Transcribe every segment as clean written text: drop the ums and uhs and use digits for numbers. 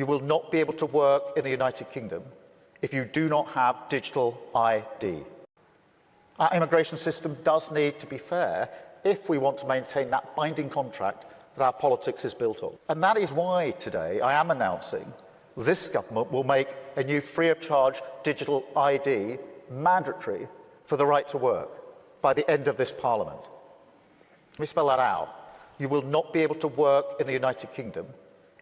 You will not be able to work in the United Kingdom if you do not have digital ID. Our immigration system does need to be fair if we want to maintain that binding contract that our politics is built on. And that is why today I am announcing this government will make a new free-of-charge digital ID mandatory for the right to work by the end of this Parliament. Let me spell that out. You will not be able to work in the United Kingdom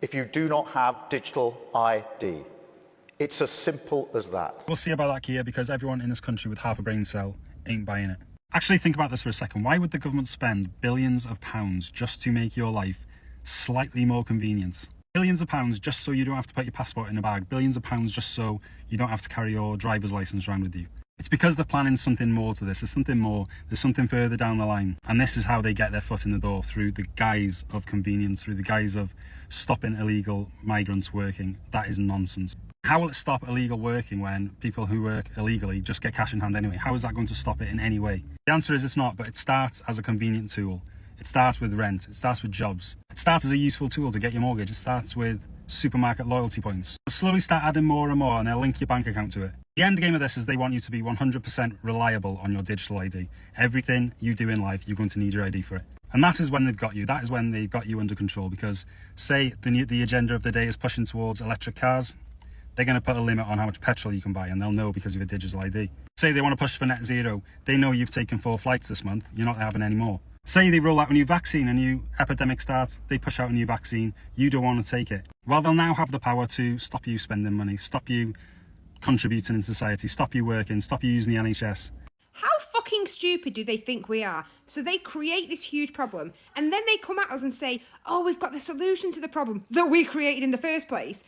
if you do not have digital ID. It's as simple as that. We'll see about that, Keir, because everyone in this country with half a brain cell ain't buying it. Actually, think about this for a second. Why would the government spend billions of pounds just to make your life slightly more convenient? Billions of pounds just so you don't have to put your passport in a bag. Billions of pounds just so you don't have to carry your driver's license around with you. It's because they're planning something more to this. There's something more. There's something further down the line. And this is how they get their foot in the door, through the guise of convenience, through the guise of stopping illegal migrants working. That is nonsense. How will it stop illegal working when people who work illegally just get cash in hand anyway? How is that going to stop it in any way? The answer is it's not, but it starts as a convenient tool. It starts with rent. It starts with jobs. It starts as a useful tool to get your mortgage. It starts with supermarket loyalty points. They'll slowly start adding more and more, and they'll link your bank account to it. The end game of this is they want you to be 100% reliable on your digital ID. Everything you do in life, you're going to need your ID for it. And that is when they've got you. That is when they've got you under control. Because say the agenda of the day is pushing towards electric cars, they're going to put a limit on how much petrol you can buy, and they'll know because of your digital ID. Say they want to push for net zero, they know you've taken 4 flights this month, you're not having any more. Say they roll out a new vaccine, a new epidemic starts, they push out a new vaccine, you don't want to take it. Well, they'll now have the power to stop you spending money, stop you contributing in society, stop you working, stop you using the NHS. How fucking stupid do they think we are? So they create this huge problem, and then they come at us and say, oh, we've got the solution to the problem that we created in the first place.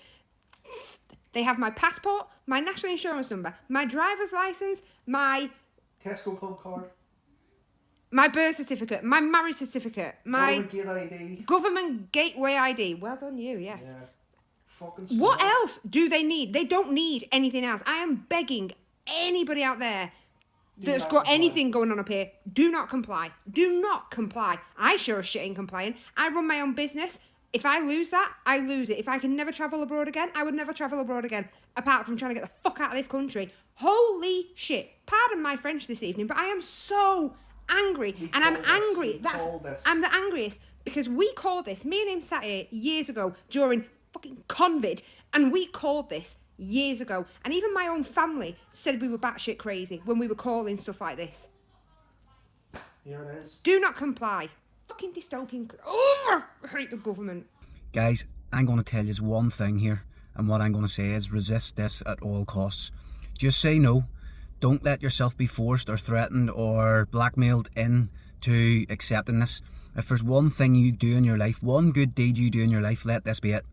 They have my passport, my national insurance number, my driver's licence, my Tesco Club card, my birth certificate, my marriage certificate, my ID. government gateway ID. Well done you, yes. Yeah. Fucking What smart. else do they need? They don't need anything else. I am begging anybody out there that's got anything going on up here, do not comply. Do not comply. I sure as shit ain't complying. I run my own business. If I lose that, I lose it. If I can never travel abroad again, I would never travel abroad again, apart from trying to get the fuck out of this country. Holy shit. Pardon my French this evening, but I am so angry. And I'm angry. I'm the angriest because we called this, me and him sat here years ago during fucking COVID, and we called this years ago. And even my own family said we were batshit crazy when we were calling stuff like this. Here it is. Do not comply. Fucking dystopian. Oh, I hate the government. Guys, I'm going to tell you one thing here, and what I'm going to say is resist this at all costs. Just say no. Don't let yourself be forced or threatened or blackmailed into accepting this. If there's one thing you do in your life, one good deed you do in your life, let this be it.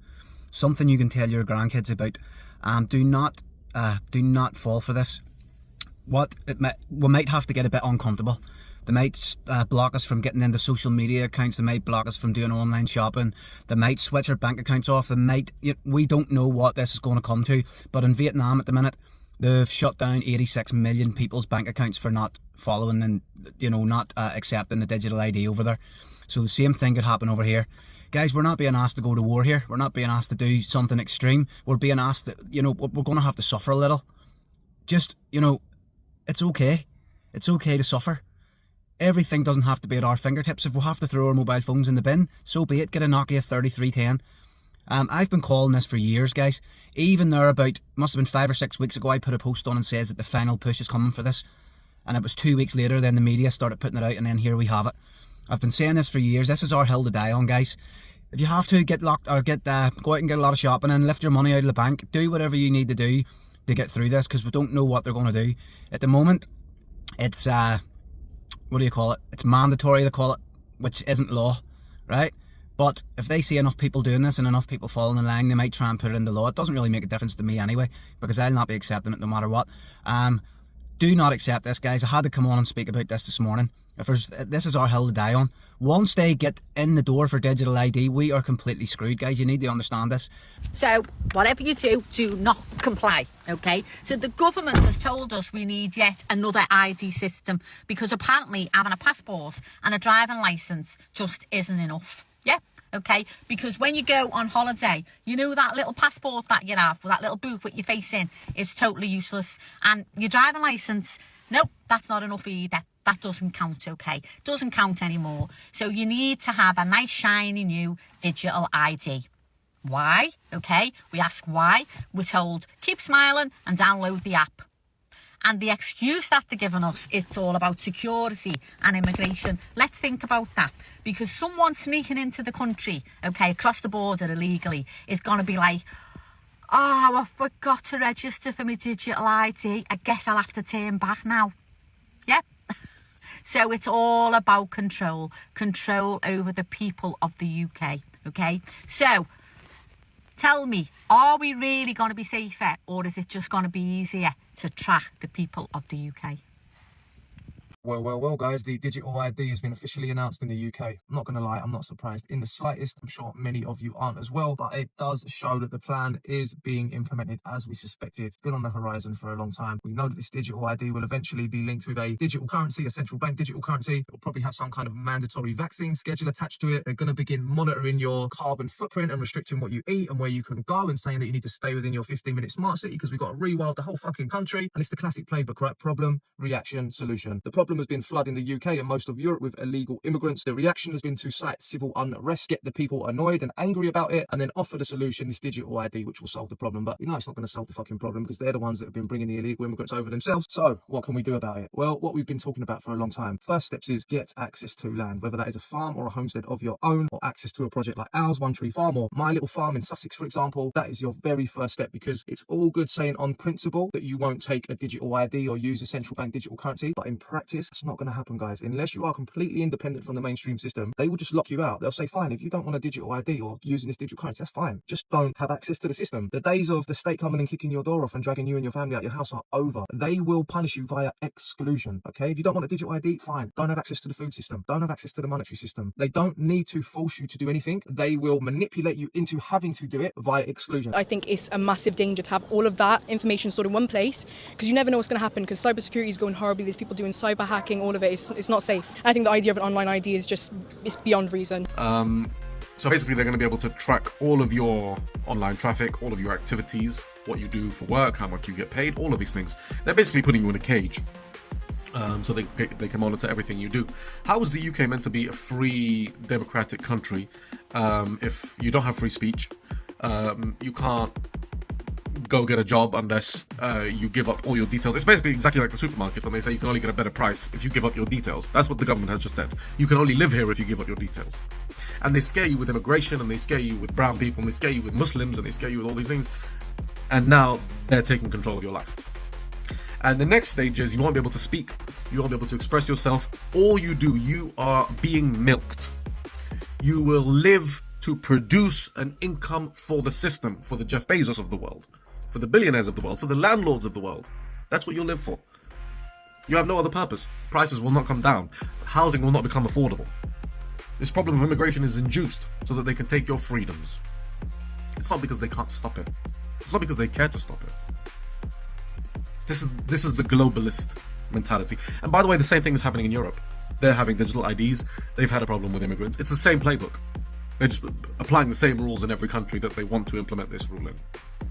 Something you can tell your grandkids about. Do not fall for this. We might have to get a bit uncomfortable. They might block us from getting into social media accounts. They might block us from doing online shopping. They might switch our bank accounts off. We don't know what this is going to come to. But in Vietnam at the minute, they've shut down 86 million people's bank accounts for not following and not accepting the digital ID over there. So the same thing could happen over here. Guys, we're not being asked to go to war here. We're not being asked to do something extreme. We're being asked that, we're going to have to suffer a little. Just, it's okay. It's okay to suffer. Everything doesn't have to be at our fingertips. If we have to throw our mobile phones in the bin, so be it. Get a Nokia 3310. I've been calling this for years, guys. Even there must have been 5 or 6 weeks ago, I put a post on and says that the final push is coming for this. And it was 2 weeks later, then the media started putting it out, and then here we have it. I've been saying this for years. This is our hill to die on, guys. If you have to get locked or go out and get a lot of shopping and lift your money out of the bank, do whatever you need to do to get through this, because we don't know what they're going to do. At the moment, it's what do you call it? It's mandatory, they call it, which isn't law, right? But if they see enough people doing this and enough people following the line, they might try and put it into law. It doesn't really make a difference to me anyway, because I'll not be accepting it no matter what. Do not accept this, guys. I had to come on and speak about this morning. This is our hill to die on. Once they get in the door for digital ID, we are completely screwed, guys. You need to understand this. So whatever you do, do not comply, okay? So the government has told us we need yet another ID system because apparently having a passport and a driving licence just isn't enough. Yeah, okay? Because when you go on holiday, you know that little passport that you have, with that little book with your face in, is totally useless. And your driving licence, nope, that's not enough either. That doesn't count, okay? Doesn't count anymore. So you need to have a nice, shiny, new digital ID. Why? Okay, we ask why. We're told, keep smiling and download the app. And the excuse that they're giving us is it's all about security and immigration. Let's think about that. Because someone sneaking into the country, okay, across the border illegally, is going to be like, oh, I forgot to register for my digital ID. I guess I'll have to turn back now. Yep. So it's all about control over the people of the UK, okay? So tell me, are we really going to be safer, or is it just going to be easier to track the people of the UK? Well, guys, the digital ID has been officially announced in the UK. I'm not going to lie, I'm not surprised in the slightest. I'm sure many of you aren't as well, but it does show that the plan is being implemented as we suspected. It's been on the horizon for a long time. We know that this digital ID will eventually be linked with a digital currency, a central bank digital currency. It will probably have some kind of mandatory vaccine schedule attached to it. They're going to begin monitoring your carbon footprint and restricting what you eat and where you can go, and saying that you need to stay within your 15-minute smart city because we've got to rewild the whole fucking country. And it's the classic playbook, right? Problem, reaction, solution. The problem has been flood in the UK and most of Europe with illegal immigrants. The reaction has been to cite civil unrest, get the people annoyed and angry about it, and then offer the solution, this digital ID, which will solve the problem. But we know it's not going to solve the fucking problem because they're the ones that have been bringing the illegal immigrants over themselves. So what can we do about it? Well, what we've been talking about for a long time. First steps is get access to land, whether that is a farm or a homestead of your own, or access to a project like ours, One Tree Farm, or my little farm in Sussex, for example. That is your very first step, because it's all good saying on principle that you won't take a digital ID or use a central bank digital currency, but in practice, it's not going to happen, guys. Unless you are completely independent from the mainstream system, they will just lock you out. They'll say, fine, if you don't want a digital ID or using this digital currency, that's fine. Just don't have access to the system. The days of the state coming and kicking your door off and dragging you and your family out your house are over. They will punish you via exclusion, okay? If you don't want a digital ID, fine. Don't have access to the food system. Don't have access to the monetary system. They don't need to force you to do anything. They will manipulate you into having to do it via exclusion. I think it's a massive danger to have all of that information stored in one place, because you never know what's going to happen, because cybersecurity is going horribly. There's people doing cyber hacking, all of it. It's not safe. I think the idea of an online ID is just, it's beyond reason. So basically they're going to be able to track all of your online traffic, all of your activities, what you do for work, how much you get paid, all of these things. They're basically putting you in a cage. So they can monitor everything you do. How is the UK meant to be a free democratic country if you don't have free speech? You can't go get a job unless you give up all your details. It's basically exactly like the supermarket when they say you can only get a better price if you give up your details. That's what the government has just said. You can only live here if you give up your details. And they scare you with immigration, and they scare you with brown people, and they scare you with Muslims, and they scare you with all these things. And now they're taking control of your life. And the next stage is you won't be able to speak. You won't be able to express yourself. All you do, you are being milked. You will live to produce an income for the system, for the Jeff Bezos of the world, for the billionaires of the world, for the landlords of the world. That's what you'll live for. You have no other purpose. Prices will not come down. Housing will not become affordable. This problem of immigration is induced so that they can take your freedoms. It's not because they can't stop it. It's not because they care to stop it. This is the globalist mentality. And by the way, the same thing is happening in Europe. They're having digital IDs. They've had a problem with immigrants. It's the same playbook. They're just applying the same rules in every country that they want to implement this rule in.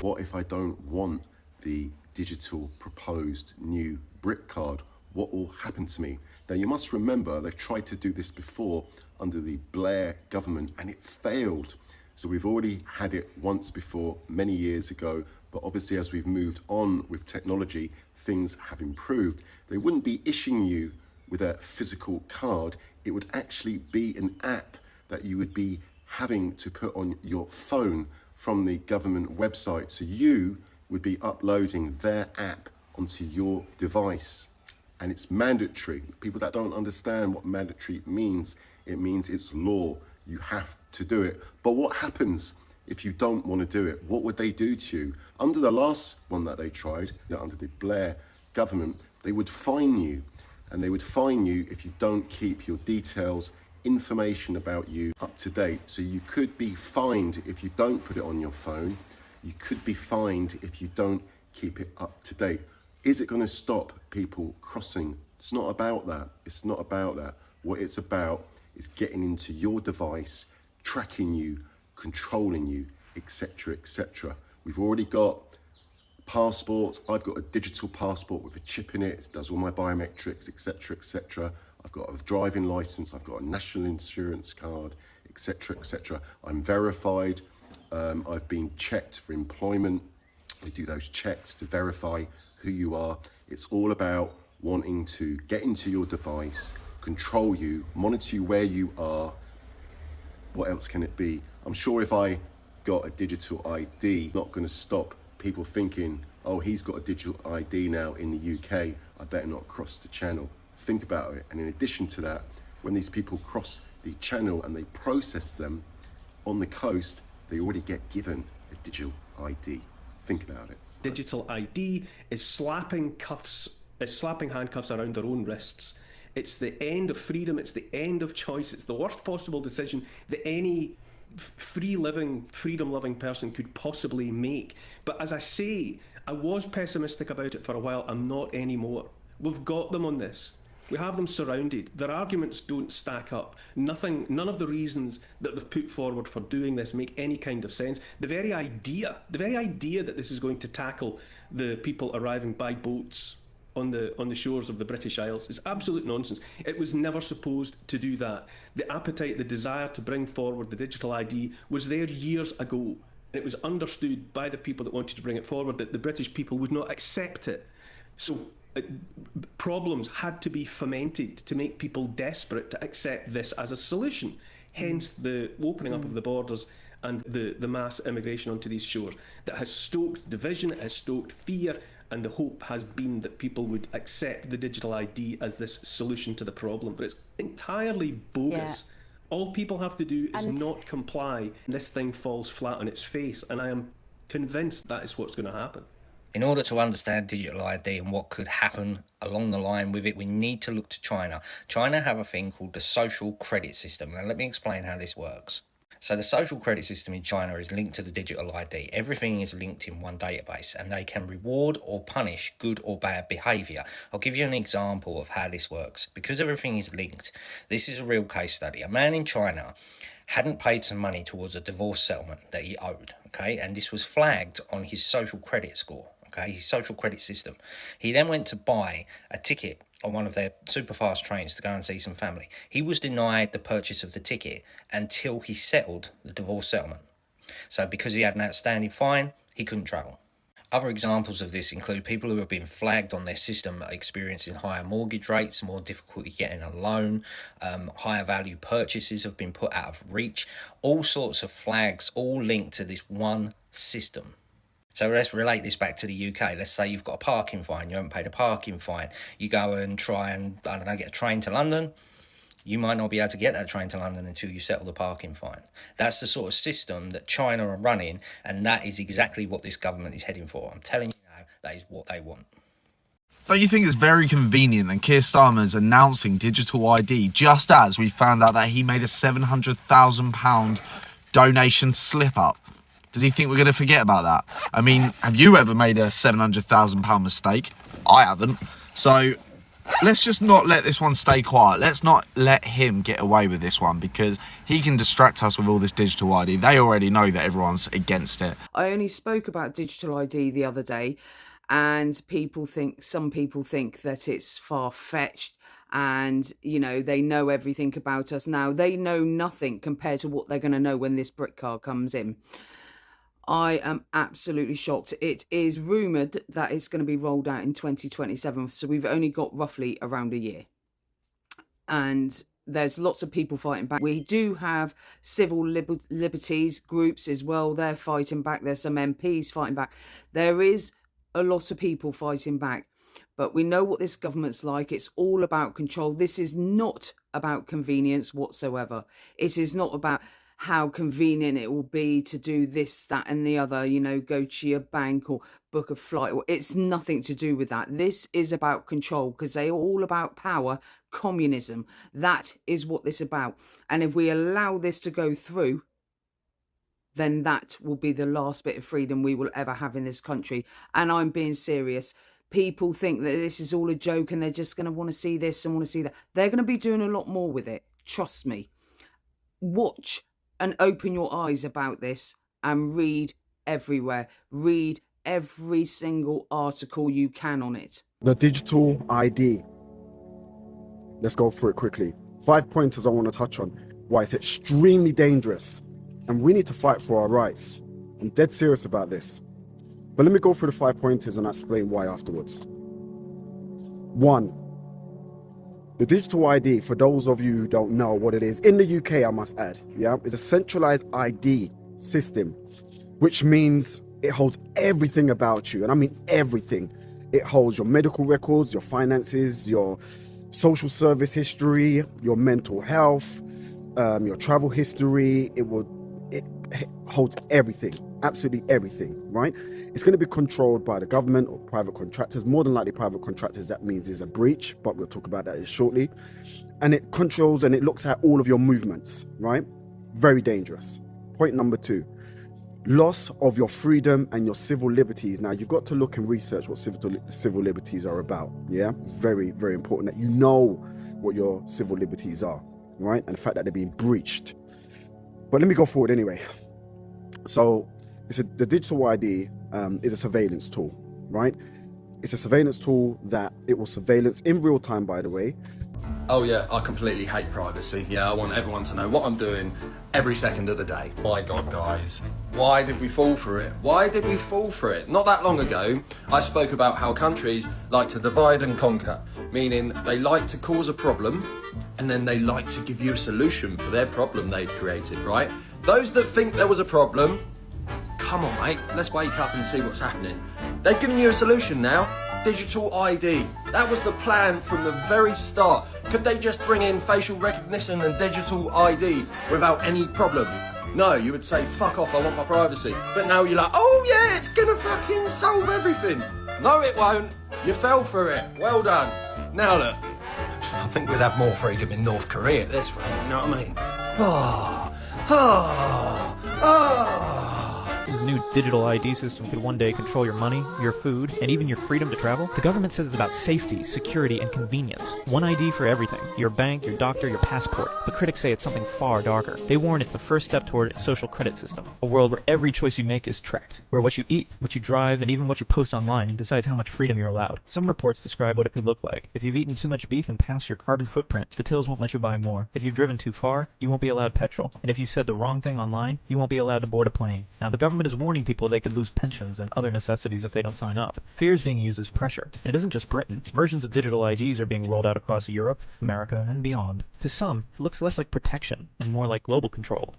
What if I don't want the digital proposed new Brit card? What will happen to me? Now, you must remember they've tried to do this before under the Blair government and it failed. So we've already had it once before, many years ago, but obviously as we've moved on with technology, things have improved. They wouldn't be issuing you with a physical card. It would actually be an app that you would be having to put on your phone from the government website. So you would be uploading their app onto your device. And it's mandatory. People that don't understand what mandatory means, it means it's law. You have to do it. But what happens if you don't want to do it? What would they do to you? Under the last one that they tried, under the Blair government, they would fine you. And they would fine you if you don't keep your details, information about you up to date. So you could be fined if you don't put it on your phone. You could be fined if you don't keep it up to date. Is it going to stop people crossing? It's not about that. It's not about that. What it's about is getting into your device, tracking you, controlling you, etc., etc. We've already got passports. I've got a digital passport with a chip in it. It does all my biometrics, etc., etc. I've got a driving license. I've got a national insurance card, etc., etc. I'm verified. I've been checked for employment. We do those checks to verify who you are. It's all about wanting to get into your device, control you, monitor you where you are. What else can it be? I'm sure if I got a digital ID, not going to stop people thinking, oh, he's got a digital ID now in the UK, I better not cross the channel. Think about it. And in addition to that, when these people cross the channel and they process them on the coast, they already get given a digital ID. Think about it. Digital ID is slapping handcuffs around their own wrists. It's the end of freedom, it's the end of choice, it's the worst possible decision that any freedom-loving person could possibly make. But as I say, I was pessimistic about it for a while, I'm not anymore. We've got them on this. We have them surrounded. Their arguments don't stack up. None of the reasons that they've put forward for doing this make any kind of sense. The very idea that this is going to tackle the people arriving by boats on the shores of the British Isles is absolute nonsense. It was never supposed to do that. The appetite, the desire to bring forward the digital ID was there years ago. And it was understood by the people that wanted to bring it forward that the British people would not accept it. So problems had to be fomented to make people desperate to accept this as a solution. Hence the opening up of the borders and the mass immigration onto these shores that has stoked division, it has stoked fear, and the hope has been that people would accept the digital ID as this solution to the problem. But it's entirely bogus. Yeah. All people have to do is not comply, and this thing falls flat on its face, and I am convinced that is what's going to happen. In order to understand digital ID and what could happen along the line with it, we need to look to China. China have a thing called the social credit system. Now, let me explain how this works. So the social credit system in China is linked to the digital ID. Everything is linked in one database, and they can reward or punish good or bad behaviour. I'll give you an example of how this works. Because everything is linked, this is a real case study. A man in China hadn't paid some money towards a divorce settlement that he owed, okay? And this was flagged on his social credit score. Okay, his social credit system. He then went to buy a ticket on one of their super fast trains to go and see some family. He was denied the purchase of the ticket until he settled the divorce settlement. So because he had an outstanding fine, he couldn't travel. Other examples of this include people who have been flagged on their system experiencing higher mortgage rates, more difficulty getting a loan, higher value purchases have been put out of reach. All sorts of flags, all linked to this one system. So let's relate this back to the UK. Let's say you've got a parking fine, you haven't paid a parking fine. You go and try and, get a train to London. You might not be able to get that train to London until you settle the parking fine. That's the sort of system that China are running, and that is exactly what this government is heading for. I'm telling you now, that is what they want. Don't you think it's very convenient that Keir Starmer is announcing digital ID just as we found out that he made a £700,000 donation slip up? Does he think we're going to forget about that? I mean, have you ever made a £700,000 mistake? I haven't. So let's just not let this one stay quiet. Let's not let him get away with this one, because he can distract us with all this digital ID. They already know that everyone's against it. I only spoke about digital ID the other day, and some people think that it's far-fetched, and they know everything about us now. They know nothing compared to what they're going to know when this Brit card comes in. I am absolutely shocked. It is rumoured that it's going to be rolled out in 2027, so we've only got roughly around a year. And there's lots of people fighting back. We do have civil liberties groups as well. They're fighting back. There's some MPs fighting back. There is a lot of people fighting back. But we know what this government's like. It's all about control. This is not about convenience whatsoever. It is not about how convenient it will be to do this, that and the other, go to your bank or book a flight. It's nothing to do with that. This is about control, because they're all about power, communism. That is what this is about. And if we allow this to go through, then that will be the last bit of freedom we will ever have in this country. And I'm being serious. People think that this is all a joke and they're just going to want to see this and want to see that. They're going to be doing a lot more with it. Trust me. Watch and open your eyes about this and read everywhere. Read every single article you can on it. The digital ID. Let's go through it quickly. 5 pointers I want to touch on. Why it's extremely dangerous and we need to fight for our rights. I'm dead serious about this. But let me go through the 5 pointers and explain why afterwards. 1. The digital ID, for those of you who don't know what it is, in the UK I must add, yeah, it's a centralized ID system, which means it holds everything about you, and I mean everything. It holds your medical records, your finances, your social service history, your mental health, your travel history. It holds everything, absolutely everything, right? It's going to be controlled by the government or private contractors. More than likely private contractors. That means there's a breach, but we'll talk about that shortly. And it controls and it looks at all of your movements, right? Very dangerous. Point number 2, loss of your freedom and your civil liberties. Now, you've got to look and research what civil liberties are about, yeah? It's very, very important that you know what your civil liberties are, right? And the fact that they're being breached. But let me go forward anyway. So, the digital ID is a surveillance tool, right? It's a surveillance tool that it will surveillance in real time, by the way. Oh yeah, I completely hate privacy. Yeah, I want everyone to know what I'm doing every second of the day. My God, guys, why did we fall for it? Why did we fall for it? Not that long ago, I spoke about how countries like to divide and conquer, meaning they like to cause a problem and then they like to give you a solution for their problem they've created, right? Those that think there was a problem, come on mate, let's wake up and see what's happening. They've given you a solution now. Digital ID. That was the plan from the very start. Could they just bring in facial recognition and digital ID without any problem? No, you would say, fuck off, I want my privacy. But now you're like, oh yeah, it's gonna fucking solve everything. No, it won't. You fell for it. Well done. Now look, I think we'd have more freedom in North Korea at this rate, you know what I mean? This new digital ID system could one day control your money, your food, and even your freedom to travel. The government says it's about safety, security, and convenience. One ID for everything. Your bank, your doctor, your passport. But critics say it's something far darker. They warn it's the first step toward a social credit system. A world where every choice you make is tracked. Where what you eat, what you drive, and even what you post online decides how much freedom you're allowed. Some reports describe what it could look like. If you've eaten too much beef and passed your carbon footprint, the tills won't let you buy more. If you've driven too far, you won't be allowed petrol. And if you said the wrong thing online, you won't be allowed to board a plane. Now, the government is warning people they could lose pensions and other necessities if they don't sign up. Fear is being used as pressure. And it isn't just Britain. Versions of digital IDs are being rolled out across Europe, America, and beyond. To some, it looks less like protection and more like global control.